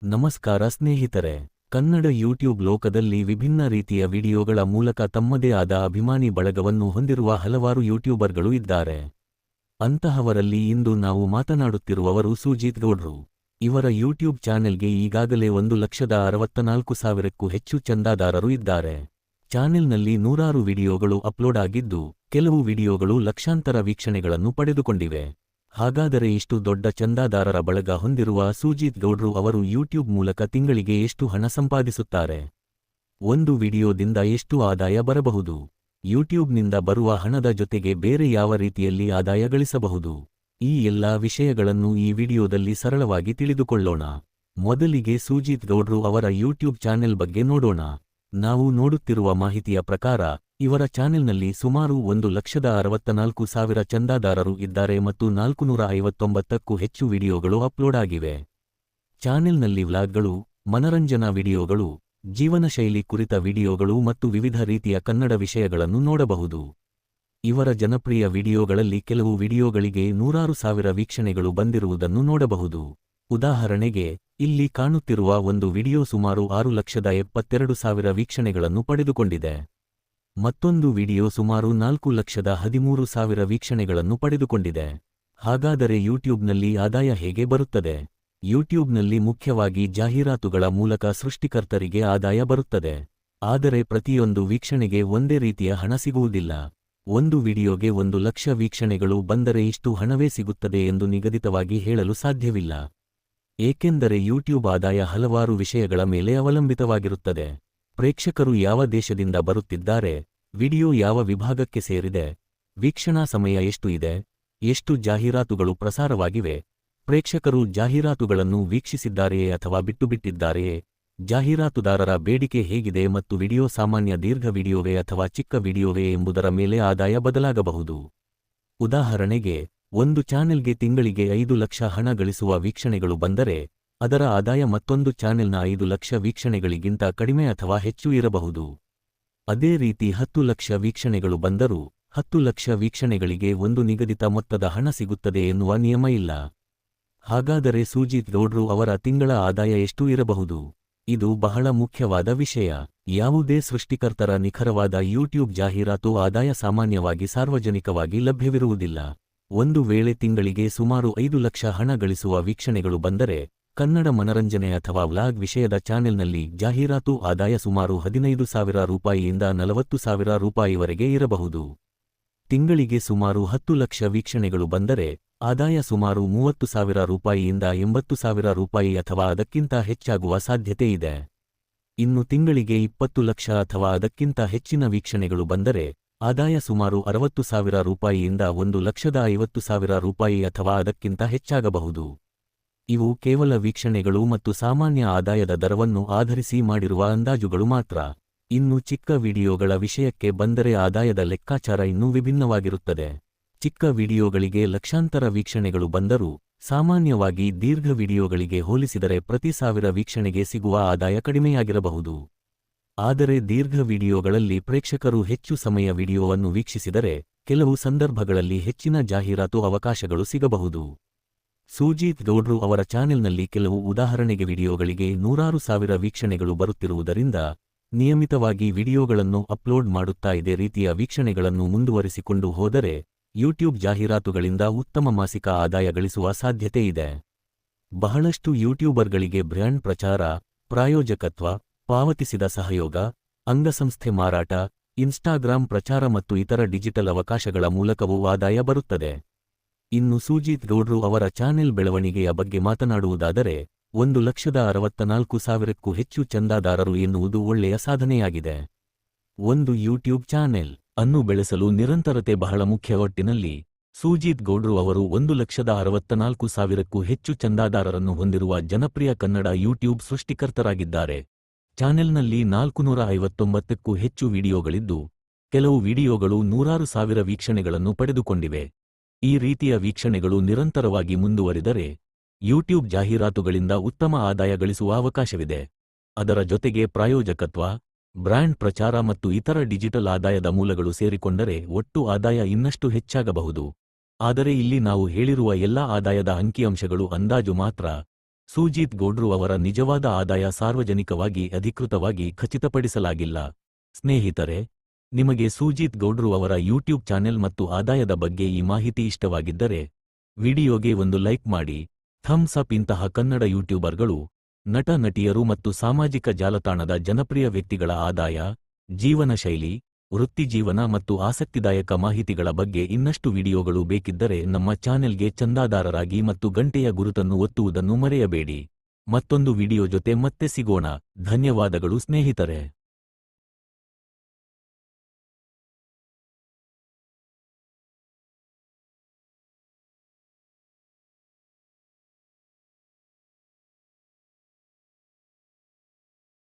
ನಮಸ್ಕಾರ ಸ್ನೇಹಿತರೆ. ಕನ್ನಡ ಯೂಟ್ಯೂಬ್ ಲೋಕದಲ್ಲಿ ವಿಭಿನ್ನ ರೀತಿಯ ವಿಡಿಯೋಗಳ ಮೂಲಕ ತಮ್ಮದೇ ಆದ ಅಭಿಮಾನಿ ಬಳಗವನ್ನು ಹೊಂದಿರುವ ಹಲವಾರು ಯೂಟ್ಯೂಬರ್ಗಳು ಇದ್ದಾರೆ. ಅಂತಹವರಲ್ಲಿ ಇಂದು ನಾವು ಮಾತನಾಡುತ್ತಿರುವವರು ಸುಜಿತ್ ಗೌಡ್ರು. ಇವರ ಯೂಟ್ಯೂಬ್ ಚಾನೆಲ್ಗೆ ಈಗಾಗಲೇ 1,64,000ಕ್ಕೂ ಹೆಚ್ಚು ಚಂದಾದಾರರು ಇದ್ದಾರೆ. ಚಾನೆಲ್ನಲ್ಲಿ ನೂರಾರು ವಿಡಿಯೋಗಳು ಅಪ್ಲೋಡ್ ಆಗಿದ್ದು, ಕೆಲವು ವಿಡಿಯೋಗಳು ಲಕ್ಷಾಂತರ ವೀಕ್ಷಣೆಗಳನ್ನು ಪಡೆದುಕೊಂಡಿವೆ. ಹಾಗಾದರೆ ಇಷ್ಟು ದೊಡ್ಡ ಚಂದಾದಾರರ ಬಳಗ ಹೊಂದಿರುವ ಸುಜಿತ್ ಗೌಡ್ರು ಅವರು ಯೂಟ್ಯೂಬ್ ಮೂಲಕ ತಿಂಗಳಿಗೆ ಎಷ್ಟು ಹಣ ಸಂಪಾದಿಸುತ್ತಾರೆ? ಒಂದು ವಿಡಿಯೋದಿಂದ ಎಷ್ಟು ಆದಾಯ ಬರಬಹುದು? ಯೂಟ್ಯೂಬ್ನಿಂದ ಬರುವ ಹಣದ ಜೊತೆಗೆ ಬೇರೆ ಯಾವ ರೀತಿಯಲ್ಲಿ ಆದಾಯ ಗಳಿಸಬಹುದು? ಈ ಎಲ್ಲಾ ವಿಷಯಗಳನ್ನು ಈ ವಿಡಿಯೋದಲ್ಲಿ ಸರಳವಾಗಿ ತಿಳಿದುಕೊಳ್ಳೋಣ. ಮೊದಲಿಗೆ ಸುಜಿತ್ ಗೌಡ್ರು ಅವರ ಯೂಟ್ಯೂಬ್ ಚಾನೆಲ್ ಬಗ್ಗೆ ನೋಡೋಣ. ನಾವು ನೋಡುತ್ತಿರುವ ಮಾಹಿತಿಯ ಪ್ರಕಾರ ಇವರ ಚಾನೆಲ್ನಲ್ಲಿ ಸುಮಾರು 1,64,000 ಚಂದಾದಾರರು ಇದ್ದಾರೆ ಮತ್ತು 459ಕ್ಕೂ ಹೆಚ್ಚು ವಿಡಿಯೋಗಳು ಅಪ್ಲೋಡ್ ಆಗಿವೆ. ಚಾನೆಲ್ನಲ್ಲಿ ವ್ಲಾಗ್ಗಳು, ಮನರಂಜನಾ ವಿಡಿಯೋಗಳು, ಜೀವನಶೈಲಿ ಕುರಿತ ವಿಡಿಯೋಗಳು ಮತ್ತು ವಿವಿಧ ರೀತಿಯ ಕನ್ನಡ ವಿಷಯಗಳನ್ನು ನೋಡಬಹುದು. ಇವರ ಜನಪ್ರಿಯ ವಿಡಿಯೋಗಳಲ್ಲಿ ಕೆಲವು ವಿಡಿಯೋಗಳಿಗೆ ನೂರಾರು ಸಾವಿರ ವೀಕ್ಷಣೆಗಳು ಬಂದಿರುವುದನ್ನು ನೋಡಬಹುದು. ಉದಾಹರಣೆಗೆ, ಇಲ್ಲಿ ಕಾಣುತ್ತಿರುವ ಒಂದು ವಿಡಿಯೋ ಸುಮಾರು 6,72,000 ವೀಕ್ಷಣೆಗಳನ್ನು ಪಡೆದುಕೊಂಡಿದೆ. ಮತ್ತೊಂದು ವಿಡಿಯೋ ಸುಮಾರು 4,13,000 ವೀಕ್ಷಣೆಗಳನ್ನು ಪಡೆದುಕೊಂಡಿದೆ. ಹಾಗಾದರೆ ಯೂಟ್ಯೂಬ್ನಲ್ಲಿ ಆದಾಯ ಹೇಗೆ ಬರುತ್ತದೆ? ಯೂಟ್ಯೂಬ್ನಲ್ಲಿ ಮುಖ್ಯವಾಗಿ ಜಾಹೀರಾತುಗಳ ಮೂಲಕ ಸೃಷ್ಟಿಕರ್ತರಿಗೆ ಆದಾಯ ಬರುತ್ತದೆ. ಆದರೆ ಪ್ರತಿಯೊಂದು ವೀಕ್ಷಣೆಗೆ ಒಂದೇ ರೀತಿಯ ಹಣ ಸಿಗುವುದಿಲ್ಲ. ಒಂದು ವಿಡಿಯೋಗೆ 1,00,000 ವೀಕ್ಷಣೆಗಳು ಬಂದರೆ ಇಷ್ಟು ಹಣವೇ ಸಿಗುತ್ತದೆ ಎಂದು ನಿಗದಿತವಾಗಿ ಹೇಳಲು ಸಾಧ್ಯವಿಲ್ಲ. ಏಕೆಂದರೆ ಯೂಟ್ಯೂಬ್ ಆದಾಯ ಹಲವಾರು ವಿಷಯಗಳ ಮೇಲೆ ಅವಲಂಬಿತವಾಗಿರುತ್ತದೆ. ಪ್ರೇಕ್ಷಕರು ಯಾವ ದೇಶದಿಂದ ಬರುತ್ತಿದ್ದಾರೆ, ವಿಡಿಯೋ ಯಾವ ವಿಭಾಗಕ್ಕೆ ಸೇರಿದೆ, ವೀಕ್ಷಣಾ ಸಮಯ ಎಷ್ಟು ಇದೆ, ಎಷ್ಟು ಜಾಹೀರಾತುಗಳು ಪ್ರಸಾರವಾಗಿವೆ, ಪ್ರೇಕ್ಷಕರು ಜಾಹೀರಾತುಗಳನ್ನು ವೀಕ್ಷಿಸಿದ್ದಾರೆಯೇ ಅಥವಾ ಬಿಟ್ಟುಬಿಟ್ಟಿದ್ದಾರೆಯೇ, ಜಾಹೀರಾತುದಾರರ ಬೇಡಿಕೆ ಹೇಗಿದೆ ಮತ್ತು ವಿಡಿಯೋ ಸಾಮಾನ್ಯ ದೀರ್ಘ ವಿಡಿಯೋವೇ ಅಥವಾ ಚಿಕ್ಕ ವಿಡಿಯೋವೇ ಎಂಬುದರ ಮೇಲೆ ಆದಾಯ ಬದಲಾಗಬಹುದು. ಉದಾಹರಣೆಗೆ, ಒಂದು ಚಾನೆಲ್ಗೆ ತಿಂಗಳಿಗೆ 5 ಲಕ್ಷ ಹಣ ಗಳಿಸುವ ವೀಕ್ಷಣೆಗಳು ಬಂದರೆ, ಅದರ ಆದಾಯ ಮತ್ತೊಂದು ಚಾನೆಲ್ನ 5 ಲಕ್ಷ ವೀಕ್ಷಣೆಗಳಿಗಿಂತ ಕಡಿಮೆ ಅಥವಾ ಹೆಚ್ಚು ಇರಬಹುದು. ಅದೇ ರೀತಿ 10 ಲಕ್ಷ ವೀಕ್ಷಣೆಗಳು ಬಂದರೂ 10 ಲಕ್ಷ ವೀಕ್ಷಣೆಗಳಿಗೆ ಒಂದು ನಿಗದಿತ ಮೊತ್ತದ ಹಣ ಸಿಗುತ್ತದೆ ಎನ್ನುವ ನಿಯಮ ಇಲ್ಲ. ಹಾಗಾದರೆ ಸುಜಿತ್ ಗೌಡ್ರು ಅವರ ತಿಂಗಳ ಆದಾಯ ಎಷ್ಟು ಇರಬಹುದು? ಇದು ಬಹಳ ಮುಖ್ಯವಾದ ವಿಷಯ. ಯಾವುದೇ ಸೃಷ್ಟಿಕರ್ತರ ನಿಖರವಾದ ಯೂಟ್ಯೂಬ್ ಜಾಹೀರಾತು ಆದಾಯ ಸಾಮಾನ್ಯವಾಗಿ ಸಾರ್ವಜನಿಕವಾಗಿ ಲಭ್ಯವಿರುವುದಿಲ್ಲ. ಒಂದು ವೇಳೆ ತಿಂಗಳಿಗೆ ಸುಮಾರು 5 ಲಕ್ಷ ಹಣ ಗಳಿಸುವ ವೀಕ್ಷಣೆಗಳು ಬಂದರೆ, ಕನ್ನಡ ಮನರಂಜನೆ ಅಥವಾ ವ್ಲಾಗ್ ವಿಷಯದ ಚಾನೆಲ್ನಲ್ಲಿ ಜಾಹೀರಾತು ಆದಾಯ ಸುಮಾರು 15,000 ರೂಪಾಯಿಯಿಂದ 40,000 ರೂಪಾಯಿವರೆಗೆ ಇರಬಹುದು. ತಿಂಗಳಿಗೆ ಸುಮಾರು 10 ಲಕ್ಷ ವೀಕ್ಷಣೆಗಳು ಬಂದರೆ, ಆದಾಯ ಸುಮಾರು 30,000 ರೂಪಾಯಿಯಿಂದ 80,000 ರೂಪಾಯಿ ಅಥವಾ ಅದಕ್ಕಿಂತ ಹೆಚ್ಚಾಗುವ ಸಾಧ್ಯತೆ ಇದೆ. ಇನ್ನು ತಿಂಗಳಿಗೆ 20 ಲಕ್ಷ ಅಥವಾ ಅದಕ್ಕಿಂತ ಹೆಚ್ಚಿನ ವೀಕ್ಷಣೆಗಳು ಬಂದರೆ, ಆದಾಯ ಸುಮಾರು 60,000 ರೂಪಾಯಿಯಿಂದ 1,50,000 ರೂಪಾಯಿ ಅಥವಾ ಅದಕ್ಕಿಂತ ಹೆಚ್ಚಾಗಬಹುದು. ಇವು ಕೇವಲ ವೀಕ್ಷಣೆಗಳು ಮತ್ತು ಸಾಮಾನ್ಯ ಆದಾಯದ ದರವನ್ನು ಆಧರಿಸಿ ಮಾಡಿರುವ ಅಂದಾಜುಗಳು ಮಾತ್ರ. ಇನ್ನು ಚಿಕ್ಕ ವಿಡಿಯೋಗಳ ವಿಷಯಕ್ಕೆ ಬಂದರೆ ಆದಾಯದ ಲೆಕ್ಕಾಚಾರ ಇನ್ನೂ ವಿಭಿನ್ನವಾಗಿರುತ್ತದೆ. ಚಿಕ್ಕ ವಿಡಿಯೋಗಳಿಗೆ ಲಕ್ಷಾಂತರ ವೀಕ್ಷಣೆಗಳು ಬಂದರೂ, ಸಾಮಾನ್ಯವಾಗಿ ದೀರ್ಘ ವಿಡಿಯೋಗಳಿಗೆ ಹೋಲಿಸಿದರೆ ಪ್ರತಿ 1000 ವೀಕ್ಷಣೆಗೆ ಸಿಗುವ ಆದಾಯ ಕಡಿಮೆಯಾಗಿರಬಹುದು. ಆದರೆ ದೀರ್ಘ ವಿಡಿಯೋಗಳಲ್ಲಿ ಪ್ರೇಕ್ಷಕರು ಹೆಚ್ಚು ಸಮಯ ವಿಡಿಯೋವನ್ನು ವೀಕ್ಷಿಸಿದರೆ, ಕೆಲವು ಸಂದರ್ಭಗಳಲ್ಲಿ ಹೆಚ್ಚಿನ ಜಾಹೀರಾತು ಅವಕಾಶಗಳು ಸಿಗಬಹುದು. ಸುಜಿತ್ ಗೌಡ್ರು ಅವರ ಚಾನೆಲ್ನಲ್ಲಿ ಕೆಲವು ಉದಾಹರಣೆಗೆ ವಿಡಿಯೋಗಳಿಗೆ ನೂರಾರು ಸಾವಿರ ವೀಕ್ಷಣೆಗಳು ಬರುತ್ತಿರುವುದರಿಂದ, ನಿಯಮಿತವಾಗಿ ವಿಡಿಯೋಗಳನ್ನು ಅಪ್ಲೋಡ್ ಮಾಡುತ್ತಾ ಇದೇ ರೀತಿಯ ವೀಕ್ಷಣೆಗಳನ್ನು ಮುಂದುವರಿಸಿಕೊಂಡು ಹೋದರೆ, ಯೂಟ್ಯೂಬ್ ಜಾಹೀರಾತುಗಳಿಂದ ಉತ್ತಮ ಮಾಸಿಕ ಆದಾಯ ಗಳಿಸುವ ಸಾಧ್ಯತೆ ಇದೆ. ಬಹಳಷ್ಟು ಯೂಟ್ಯೂಬರ್ಗಳಿಗೆ ಬ್ರ್ಯಾಂಡ್ ಪ್ರಚಾರ, ಪ್ರಾಯೋಜಕತ್ವ, ಪಾವತಿಸಿದ ಸಹಯೋಗ, ಅಂಗಸಂಸ್ಥೆ ಮಾರಾಟ, ಇನ್ಸ್ಟಾಗ್ರಾಂ ಪ್ರಚಾರ ಮತ್ತು ಇತರ ಡಿಜಿಟಲ್ ಅವಕಾಶಗಳ ಮೂಲಕವೂ ಆದಾಯ ಬರುತ್ತದೆ. ಇನ್ನು ಸುಜಿತ್ ಗೌಡ್ರು ಅವರ ಚಾನೆಲ್ ಬೆಳವಣಿಗೆಯ ಬಗ್ಗೆ ಮಾತನಾಡುವುದಾದರೆ, 1,64,000ಕ್ಕೂ ಹೆಚ್ಚು ಚಂದಾದಾರರು ಎನ್ನುವುದು ಒಳ್ಳೆಯ ಸಾಧನೆಯಾಗಿದೆ. ಒಂದು ಯೂಟ್ಯೂಬ್ ಚಾನೆಲ್ ಅನ್ನು ಬೆಳೆಸಲು ನಿರಂತರತೆ ಬಹಳ ಮುಖ್ಯ. ಒಟ್ಟಿನಲ್ಲಿ ಸುಜಿತ್ ಗೌಡ್ರು ಅವರು 1,64,000ಕ್ಕೂ ಹೆಚ್ಚು ಚಂದಾದಾರರನ್ನು ಹೊಂದಿರುವ ಜನಪ್ರಿಯ ಕನ್ನಡ ಯೂಟ್ಯೂಬ್ ಸೃಷ್ಟಿಕರ್ತರಾಗಿದ್ದಾರೆ. ಚಾನೆಲ್ನಲ್ಲಿ 459ಕ್ಕೂ ಹೆಚ್ಚು ವಿಡಿಯೋಗಳಿದ್ದು, ಕೆಲವು ವಿಡಿಯೋಗಳು ನೂರಾರು ಸಾವಿರ ವೀಕ್ಷಣೆಗಳನ್ನು ಪಡೆದುಕೊಂಡಿವೆ. ಈ ರೀತಿಯ ವೀಕ್ಷಣೆಗಳು ನಿರಂತರವಾಗಿ ಮುಂದುವರಿದರೆ, ಯೂಟ್ಯೂಬ್ ಜಾಹೀರಾತುಗಳಿಂದ ಉತ್ತಮ ಆದಾಯ ಗಳಿಸುವ ಅವಕಾಶವಿದೆ. ಅದರ ಜೊತೆಗೆ ಪ್ರಾಯೋಜಕತ್ವ, ಬ್ರ್ಯಾಂಡ್ ಪ್ರಚಾರ ಮತ್ತು ಇತರ ಡಿಜಿಟಲ್ ಆದಾಯದ ಮೂಲಗಳು ಸೇರಿಕೊಂಡರೆ ಒಟ್ಟು ಆದಾಯ ಇನ್ನಷ್ಟು ಹೆಚ್ಚಾಗಬಹುದು. ಆದರೆ ಇಲ್ಲಿ ನಾವು ಹೇಳಿರುವ ಎಲ್ಲಾ ಆದಾಯದ ಅಂಕಿಅಂಶಗಳು ಅಂದಾಜು ಮಾತ್ರ. ಸುಜೀತ್ ಗೌಡ್ರು ಅವರ ನಿಜವಾದ ಆದಾಯ ಸಾರ್ವಜನಿಕವಾಗಿ ಅಧಿಕೃತವಾಗಿ ಖಚಿತಪಡಿಸಲಾಗಿಲ್ಲ. ಸ್ನೇಹಿತರೆ, ನಿಮಗೆ ಸುಜೀತ್ ಗೌಡ್ರು ಅವರ ಯೂಟ್ಯೂಬ್ ಚಾನೆಲ್ ಮತ್ತು ಆದಾಯದ ಬಗ್ಗೆ ಈ ಮಾಹಿತಿ ಇಷ್ಟವಾಗಿದ್ದರೆ ವಿಡಿಯೋಗೆ ಒಂದು ಲೈಕ್ ಮಾಡಿ. Thumbs up. ಇಂತಹ ಕನ್ನಡ ಯೂಟ್ಯೂಬರ್ಗಳು, ನಟ ನಟಿಯರು ಮತ್ತು ಸಾಮಾಜಿಕ ಜಾಲತಾಣದ ಜನಪ್ರಿಯ ವ್ಯಕ್ತಿಗಳ ಆದಾಯ, ಜೀವನ ಶೈಲಿ, ವೃತ್ತಿಜೀವನ ಮತ್ತು ಆಸಕ್ತಿದಾಯಕ ಮಾಹಿತಿಗಳ ಬಗ್ಗೆ ಇನ್ನಷ್ಟು ವಿಡಿಯೋಗಳು ಬೇಕಿದ್ದರೆ ನಮ್ಮ ಚಾನೆಲ್ಗೆ ಚಂದಾದಾರರಾಗಿ ಮತ್ತು ಗಂಟೆಯ ಗುರುತನ್ನು ಒತ್ತುವುದನ್ನು ಮರೆಯಬೇಡಿ. ಮತ್ತೊಂದು ವಿಡಿಯೋ ಜೊತೆ ಮತ್ತೆ ಸಿಗೋಣ. ಧನ್ಯವಾದಗಳು ಸ್ನೇಹಿತರೆ.